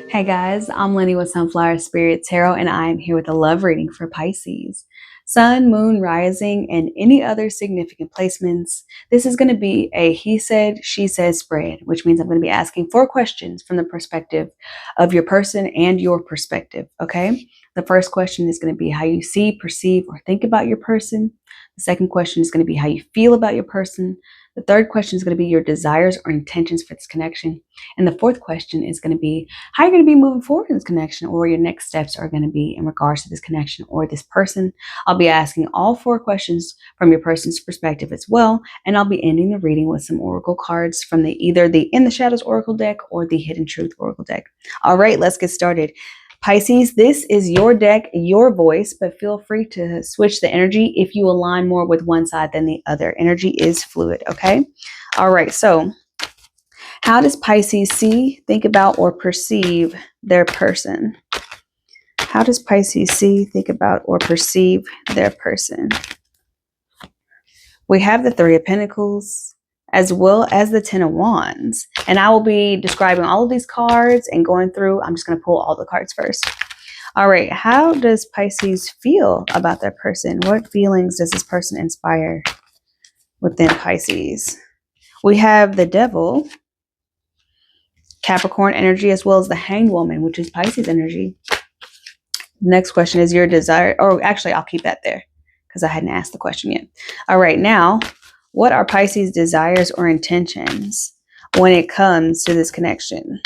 Hey guys, I'm Lynnie with Sunflower Spirit Tarot, and I am here with a love reading for Pisces. Sun, moon, rising, and any other significant placements. This is going to be a he said, she said spread, which means I'm going to be asking 4 questions from the perspective of your person and your perspective, okay? The first question is going to be how you see, perceive, or think about your person. The second question is going to be how you feel about your person. The third question is going to be your desires or intentions for this connection. And the fourth question is going to be how you're going to be moving forward in this connection, or your next steps are going to be in regards to this connection or this person. I'll be asking all 4 questions from your person's perspective as well, and I'll be ending the reading with some oracle cards from either the In the Shadows Oracle deck or the Hidden Truth Oracle deck. All right, let's get started. Pisces, this is your deck, your voice, but feel free to switch the energy if you align more with one side than the other. Energy is fluid, okay? All right, so how does Pisces see, think about, or perceive their person? How does Pisces see, think about, or perceive their person? We have the 3 of Pentacles as well as the 10 of Wands. And I will be describing all of these cards and going through. I'm just going to pull all the cards first. All right. How does Pisces feel about their person? What feelings does this person inspire within Pisces? We have the Devil, Capricorn energy, as well as the Hanged Woman, which is Pisces energy. Next question is your desire. Or actually, I'll keep that there because I hadn't asked the question yet. All right. Now, what are Pisces' desires or intentions when it comes to this connection?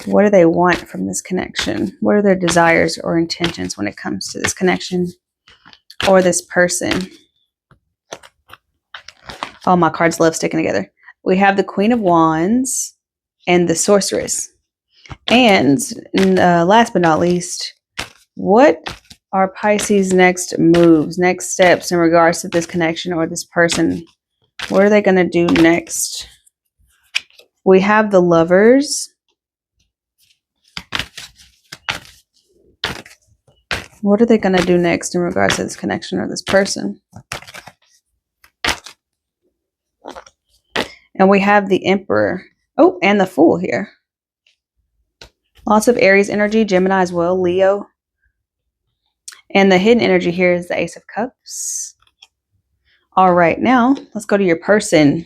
What do they want from this connection? What are their desires or intentions when it comes to this connection or this person? Oh, my cards love sticking together. We have the Queen of Wands and the Sorceress. And last but not least, what are Pisces' next moves, next steps in regards to this connection or this person? What are they going to do next? We have the Lovers. What are they going to do next in regards to this connection or this person? And we have the Emperor. Oh, and the Fool here. Lots of Aries energy, Gemini as well, Leo. And the hidden energy here is the Ace of Cups. All right, now let's go to your person.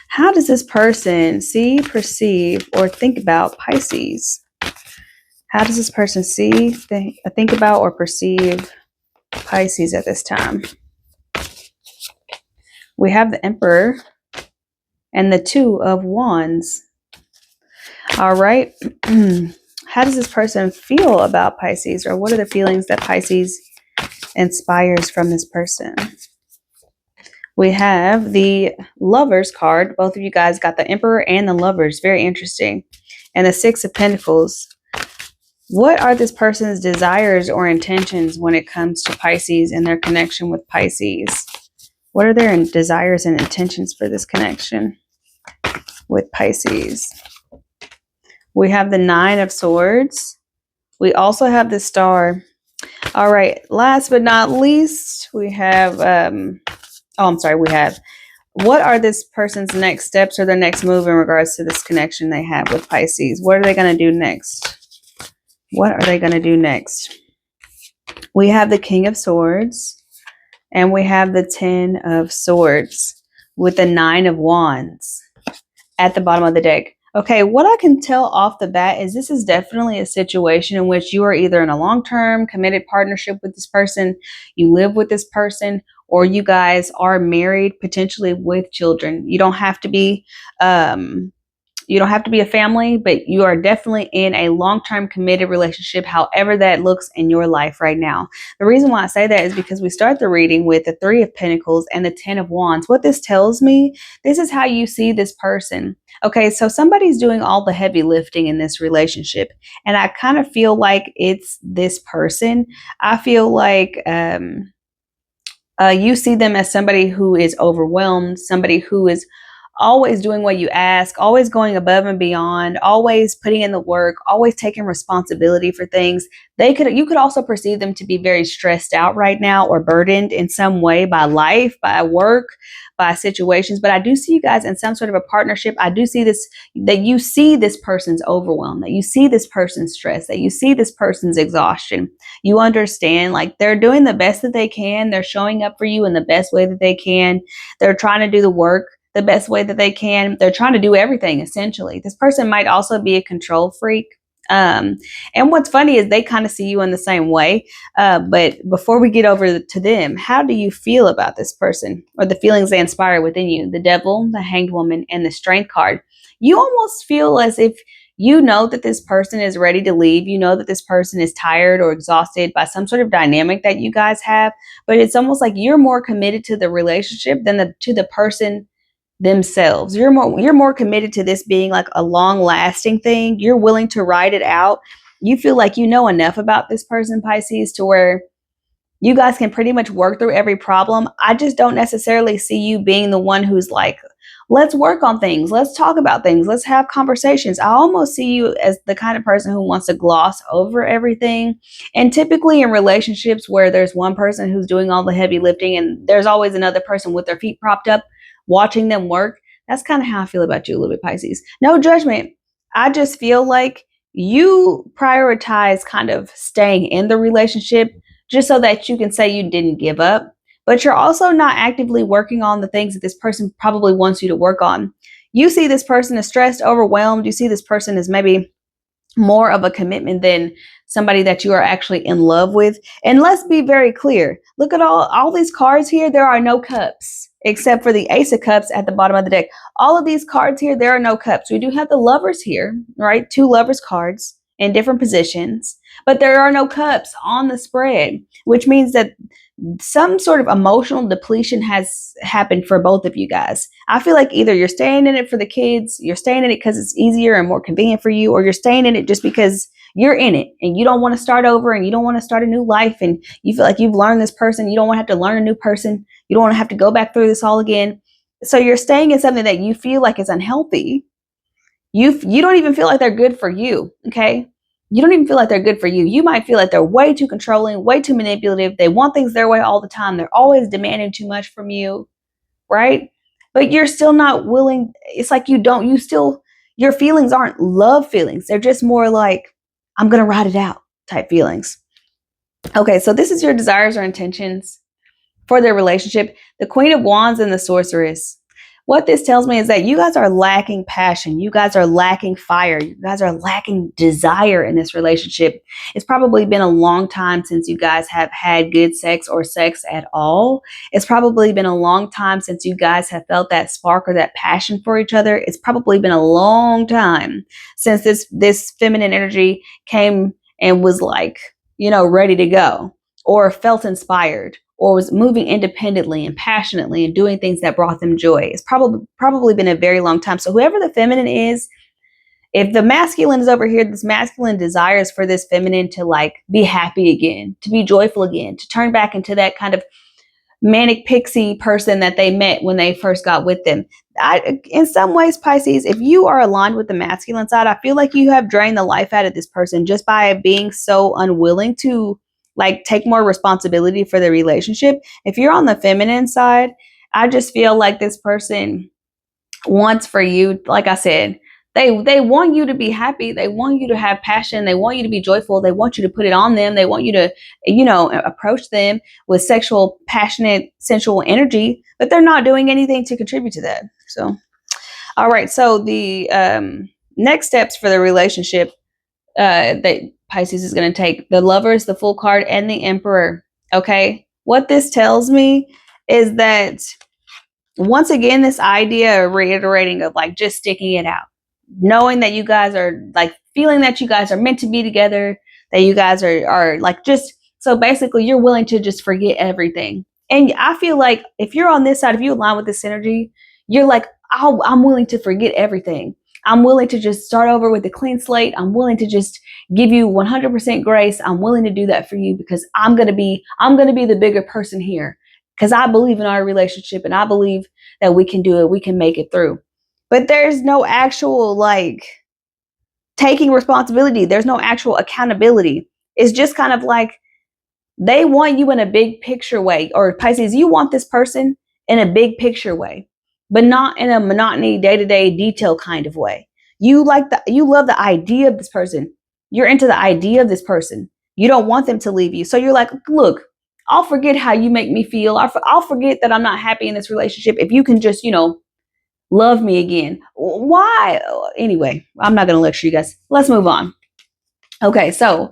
How does this person see, perceive, or think about Pisces? How does this person see, think about, or perceive Pisces at this time? We have the Emperor and the 2 of Wands. All right. How does this person feel about Pisces, or what are the feelings that Pisces inspires from this person? We have the Lovers card. Both of you guys got the Emperor and the Lovers. Very interesting. And the 6 of Pentacles. What are this person's desires or intentions when it comes to Pisces and their connection with Pisces? What are their desires and intentions for this connection with Pisces? We have the 9 of Swords. We also have the Star. All right. Last but not least, we have, we have, what are this person's next steps or their next move in regards to this connection they have with Pisces? What are they going to do next? What are they going to do next? We have the King of Swords and we have the 10 of Swords with the 9 of Wands at the bottom of the deck. Okay, what I can tell off the bat is this is definitely a situation in which you are either in a long-term committed partnership with this person, you live with this person, or you guys are married, potentially with children. You don't have to be a family, but you are definitely in a long-term committed relationship, however that looks in your life right now. The reason why I say that is because we start the reading with the 3 of Pentacles and the 10 of Wands. What this tells me, this is how you see this person. Okay, so somebody's doing all the heavy lifting in this relationship, and I kind of feel like it's this person. I feel like you see them as somebody who is overwhelmed, somebody who is always doing what you ask, always going above and beyond, always putting in the work, always taking responsibility for things. You could also perceive them to be very stressed out right now or burdened in some way by life, by work, by situations. But I do see you guys in some sort of a partnership. I do see this, that you see this person's overwhelm, that you see this person's stress, that you see this person's exhaustion. You understand, like, they're doing the best that they can. They're showing up for you in the best way that they can. They're trying to do the work the best way that they can. They're trying to do everything, essentially. This person might also be a control freak. And what's funny is they kind of see you in the same way. But before we get over to them, how do you feel about this person, or the feelings they inspire within you? The Devil, the Hanged Woman, and the Strength card. You almost feel as if you know that this person is ready to leave. You know that this person is tired or exhausted by some sort of dynamic that you guys have. But it's almost like you're more committed to the relationship than to the person themselves. You're more committed to this being like a long lasting thing. You're willing to ride it out. You feel like you know enough about this person, Pisces, to where you guys can pretty much work through every problem. I just don't necessarily see you being the one who's like, let's work on things, let's talk about things, let's have conversations. I almost see you as the kind of person who wants to gloss over everything. And typically in relationships where there's one person who's doing all the heavy lifting and there's always another person with their feet propped up watching them work, that's kind of how I feel about you a little bit, Pisces. No judgment. I just feel like you prioritize kind of staying in the relationship just so that you can say you didn't give up. But you're also not actively working on the things that this person probably wants you to work on. You see this person as stressed, overwhelmed. You see this person as maybe more of a commitment than somebody that you are actually in love with. And let's be very clear. Look at all these cards here. There are no cups except for the Ace of Cups at the bottom of the deck. All of these cards here, there are no cups. We do have the Lovers here, right? 2 Lovers cards in different positions, but there are no cups on the spread, which means that some sort of emotional depletion has happened for both of you guys. I feel like either you're staying in it for the kids, you're staying in it because it's easier and more convenient for you, or you're staying in it just because you're in it and you don't want to start over and you don't want to start a new life and you feel like you've learned this person. You don't want to have to learn a new person. You don't want to have to go back through this all again. So you're staying in something that you feel like is unhealthy. You don't even feel like they're good for you, okay? You don't even feel like they're good for you. You might feel like they're way too controlling, way too manipulative. They want things their way all the time. They're always demanding too much from you, right? But you're still not willing. It's like your feelings aren't love feelings. They're just more like, I'm going to ride it out type feelings. Okay, so this is your desires or intentions for their relationship. The Queen of Wands and the Sorceress. What this tells me is that you guys are lacking passion. You guys are lacking fire. You guys are lacking desire in this relationship. It's probably been a long time since you guys have had good sex or sex at all. It's probably been a long time since you guys have felt that spark or that passion for each other. It's probably been a long time since this feminine energy came and was like, ready to go, or felt inspired, or was moving independently and passionately and doing things that brought them joy. It's probably been a very long time. So whoever the feminine is, if the masculine is over here, this masculine desires for this feminine to like be happy again, to be joyful again, to turn back into that kind of manic pixie person that they met when they first got with them. In some ways, Pisces, if you are aligned with the masculine side, I feel like you have drained the life out of this person just by being so unwilling to like take more responsibility for the relationship. If you're on the feminine side, I just feel like this person wants for you, like I said, they want you to be happy. They want you to have passion. They want you to be joyful. They want you to put it on them. They want you to, approach them with sexual, passionate, sensual energy, but they're not doing anything to contribute to that. So, all right. So the next steps for the relationship that Pisces is going to take: the Lovers, the Fool card, and the Emperor. Okay. What this tells me is that, once again, this idea of reiterating of like just sticking it out, knowing that you guys are like feeling that you guys are meant to be together, that you guys are like just, so basically you're willing to just forget everything. And I feel like if you're on this side, if you align with this energy, you're like, I'm willing to forget everything. I'm willing to just start over with a clean slate. I'm willing to just give you 100% grace. I'm willing to do that for you because I'm going to be the bigger person here, because I believe in our relationship and I believe that we can do it. We can make it through. but there's no actual like taking responsibility. There's no actual accountability. It's just kind of like they want you in a big picture way, or Pisces, you want this person in a big picture way, but not in a monotony, day-to-day detail kind of way. You love the idea of this person. You're into the idea of this person. You don't want them to leave you. So you're like, look, I'll forget how you make me feel. I'll forget that I'm not happy in this relationship if you can just, love me again. Why? Anyway, I'm not going to lecture you guys. Let's move on. Okay, so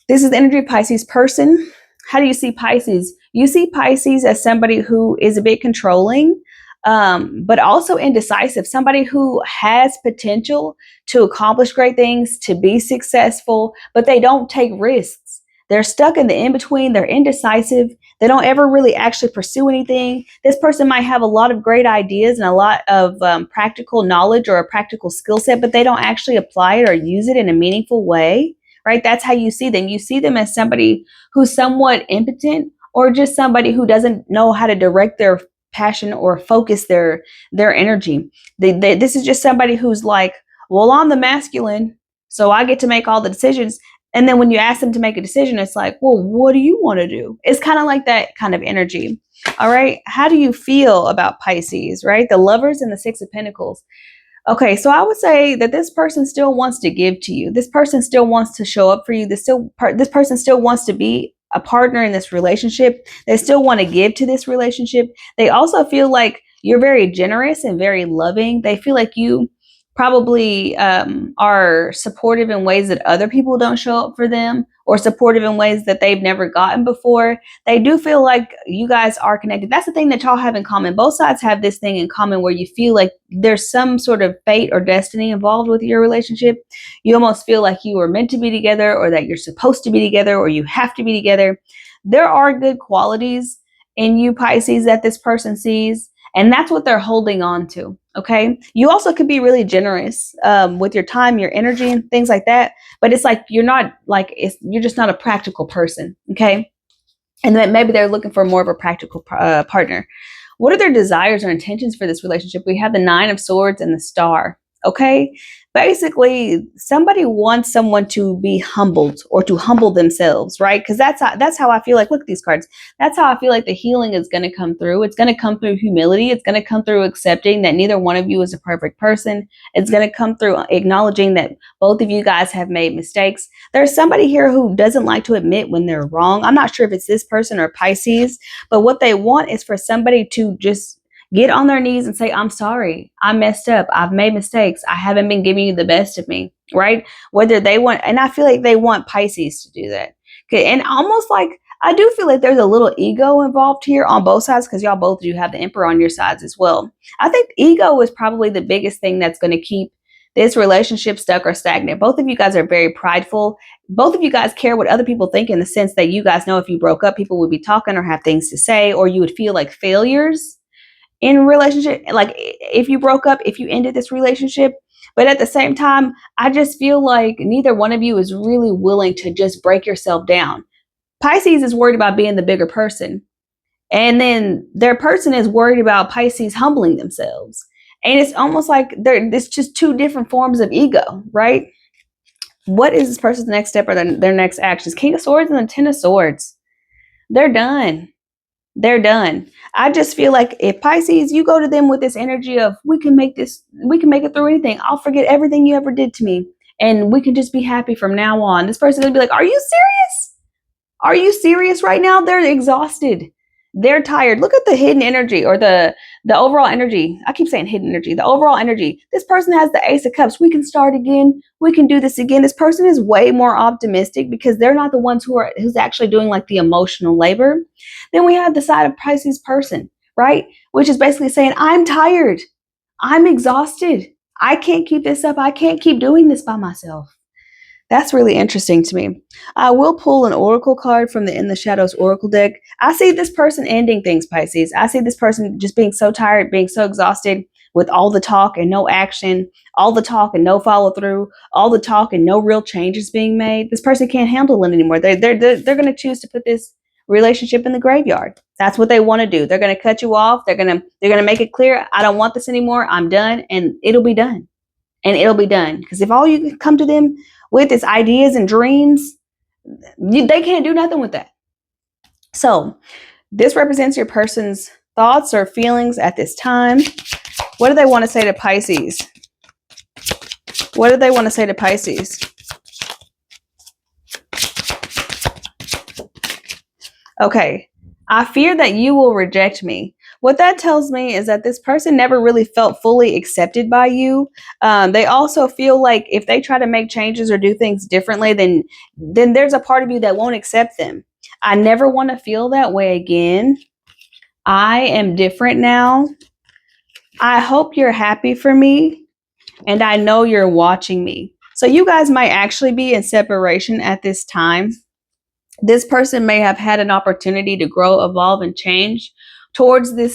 this is the energy of Pisces person. How do you see Pisces? You see Pisces as somebody who is a bit controlling, but also indecisive. Somebody who has potential to accomplish great things, to be successful, but they don't take risks. They're stuck in the in-between. They're indecisive. They don't ever really actually pursue anything. This person might have a lot of great ideas and a lot of practical knowledge or a practical skill set, but they don't actually apply it or use it in a meaningful way. Right? That's how you see them. You see them as somebody who's somewhat impotent, or just somebody who doesn't know how to direct their passion or focus their energy. This is just somebody who's like, well, I'm the masculine, so I get to make all the decisions. And then when you ask them to make a decision, it's like, well, what do you want to do? It's kind of like that kind of energy. All right. How do you feel about Pisces, right? The Lovers and the Six of Pentacles. Okay, so I would say that this person still wants to give to you. This person still wants to show up for you. This person still wants to be a partner in this relationship. They still want to give to this relationship. They also feel like you're very generous and very loving. They feel like you probably are supportive in ways that other people don't show up for them, or supportive in ways that they've never gotten before. They do feel like you guys are connected. That's the thing that y'all have in common. Both sides have this thing in common where you feel like there's some sort of fate or destiny involved with your relationship. You almost feel like you were meant to be together, or that you're supposed to be together, or you have to be together. There are good qualities in you, Pisces, that this person sees, and that's what they're holding on to. Okay. You also could be really generous with your time, your energy, and things like that. But it's like you're just not a practical person. Okay. And then maybe they're looking for more of a practical partner. What are their desires or intentions for this relationship? We have the Nine of Swords and the Star. Okay. Basically, somebody wants someone to be humbled, or to humble themselves, right? Because that's how I feel like, look at these cards. That's how I feel like the healing is going to come through. It's going to come through humility. It's going to come through accepting that neither one of you is a perfect person. It's going to come through acknowledging that both of you guys have made mistakes. There's somebody here who doesn't like to admit when they're wrong. I'm not sure if it's this person or Pisces, but what they want is for somebody to just get on their knees and say, I'm sorry. I messed up. I've made mistakes. I haven't been giving you the best of me, right? Whether they want, and I feel like they want Pisces to do that. Okay. And almost like, I do feel like there's a little ego involved here on both sides, because y'all both do have the Emperor on your sides as well. I think ego is probably the biggest thing that's going to keep this relationship stuck or stagnant. Both of you guys are very prideful. Both of you guys care what other people think, in the sense that you guys know if you broke up, people would be talking or have things to say, or you would feel like failures in relationship, like if you broke up, if you ended this relationship. But at the same time, I just feel like neither one of you is really willing to just break yourself down. Pisces is worried about being the bigger person, and then their person is worried about Pisces humbling themselves. And it's almost like it's just two different forms of ego, right? What is this person's next step, or their next actions? King of Swords and the Ten of Swords. They're done. They're done. I just feel like if Pisces, you go to them with this energy of, we can make it through anything. I'll forget everything you ever did to me, and we can just be happy from now on. This person's gonna be like, are you serious? Are you serious right now? They're exhausted. They're tired. Look at the hidden energy, or the overall energy. I keep saying hidden energy. The overall energy. This person has the Ace of Cups. We can start again. We can do this again. This person is way more optimistic, because they're not the ones who's actually doing like the emotional labor. Then we have the side of Pisces person, right? Which is basically saying, I'm tired. I'm exhausted. I can't keep this up. I can't keep doing this by myself. That's really interesting to me. I will pull an oracle card from the In the Shadows oracle deck. I see this person ending things, Pisces. I see this person just being so tired, being so exhausted with all the talk and no action, all the talk and no follow through, all the talk and no real changes being made. This person can't handle it anymore. They're going to choose to put this relationship in the graveyard. That's what they want to do. They're going to cut you off. They're going to make it clear, I don't want this anymore. I'm done. And it'll be done. And it'll be done. Because if all you come to them with is ideas and dreams, they can't do nothing with that. So this represents your person's thoughts or feelings at this time. What do they want to say to Pisces? What do they want to say to Pisces? Okay. I fear that you will reject me. What that tells me is that this person never really felt fully accepted by you. They also feel like if they try to make changes or do things differently, then there's a part of you that won't accept them. I never want to feel that way again. I am different now. I hope you're happy for me, and I know you're watching me. So you guys might actually be in separation at this time. This person may have had an opportunity to grow, evolve, and change towards the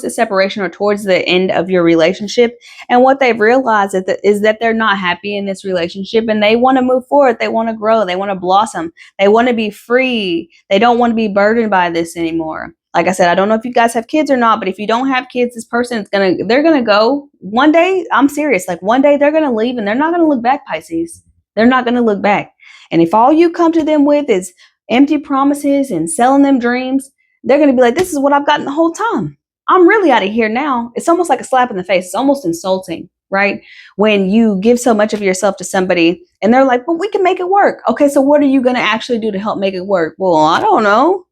separation or towards the end of your relationship. And what they've realized is that they're not happy in this relationship, and they want to move forward. They want to grow. They want to blossom. They want to be free. They don't want to be burdened by this anymore. Like I said, I don't know if you guys have kids or not, but if you don't have kids, this person they're gonna go one day. I'm serious. Like one day they're gonna leave, and they're not gonna look back, Pisces. They're not gonna look back. And if all you come to them with is empty promises and selling them dreams, they're going to be like, this is what I've gotten the whole time. I'm really out of here now. It's almost like a slap in the face. It's almost insulting, right? When you give so much of yourself to somebody and they're like, well, we can make it work. Okay, so what are you going to actually do to help make it work? Well, I don't know.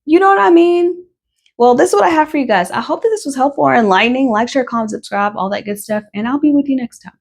You know what I mean? Well, this is what I have for you guys. I hope that this was helpful or enlightening. Like, share, comment, subscribe, all that good stuff. And I'll be with you next time.